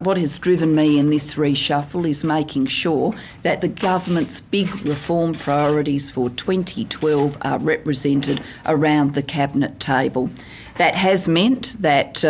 What has driven me in this reshuffle is making sure that the government's big reform priorities for 2012 are represented around the Cabinet table. That has meant that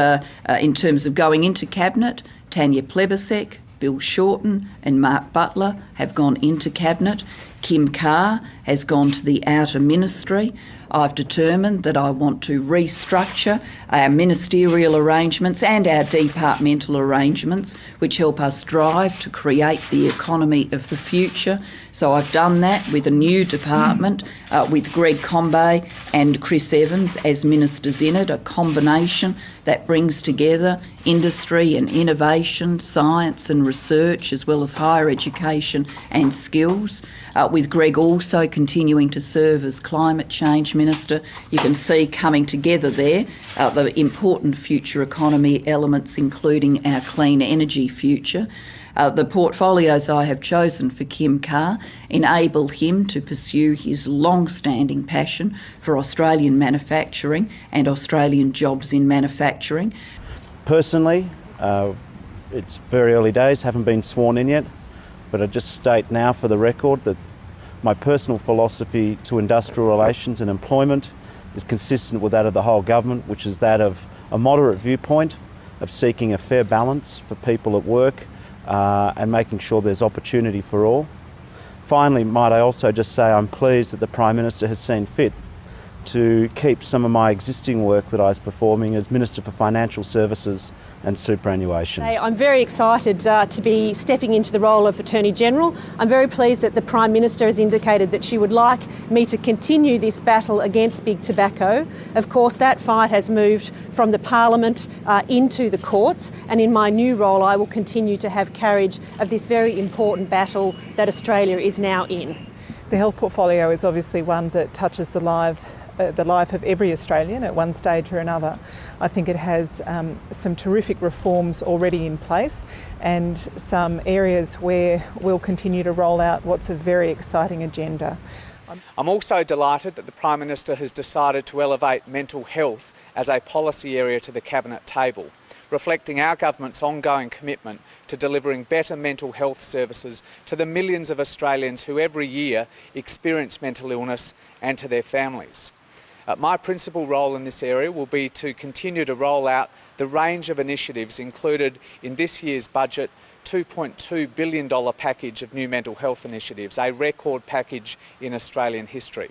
in terms of going into Cabinet, Tanya Plibersek, Bill Shorten and Mark Butler have gone into Cabinet. Kim Carr has gone to the Outer Ministry. I've determined that I want to restructure our ministerial arrangements and our departmental arrangements, which help us drive to create the economy of the future. So I've done that with a new department with Greg Combay and Chris Evans as ministers in it, a combination that brings together industry and innovation, science and research, as well as higher education and skills. With Greg also continuing to serve as Climate Change Minister. You can see coming together there the important future economy elements, including our clean energy future. The portfolios I have chosen for Kim Carr enable him to pursue his long-standing passion for Australian manufacturing and Australian jobs in manufacturing. Personally, it's very early days, haven't been sworn in yet, but I just state now for the record that my personal philosophy to industrial relations and employment is consistent with that of the whole government, which is that of a moderate viewpoint of seeking a fair balance for people at work and making sure there's opportunity for all. Finally, might I also just say I'm pleased that the Prime Minister has seen fit to keep some of my existing work that I was performing as Minister for Financial Services and Superannuation. I'm very excited to be stepping into the role of Attorney General. I'm very pleased that the Prime Minister has indicated that she would like me to continue this battle against big tobacco. Of course, that fight has moved from the Parliament into the courts, and in my new role I will continue to have carriage of this very important battle that Australia is now in. The health portfolio is obviously one that touches the life of every Australian at one stage or another. I think it has some terrific reforms already in place and some areas where we'll continue to roll out what's a very exciting agenda. I'm also delighted that the Prime Minister has decided to elevate mental health as a policy area to the Cabinet table, reflecting our government's ongoing commitment to delivering better mental health services to the millions of Australians who every year experience mental illness and to their families. My principal role in this area will be to continue to roll out the range of initiatives included in this year's budget, $2.2 billion package of new mental health initiatives, a record package in Australian history.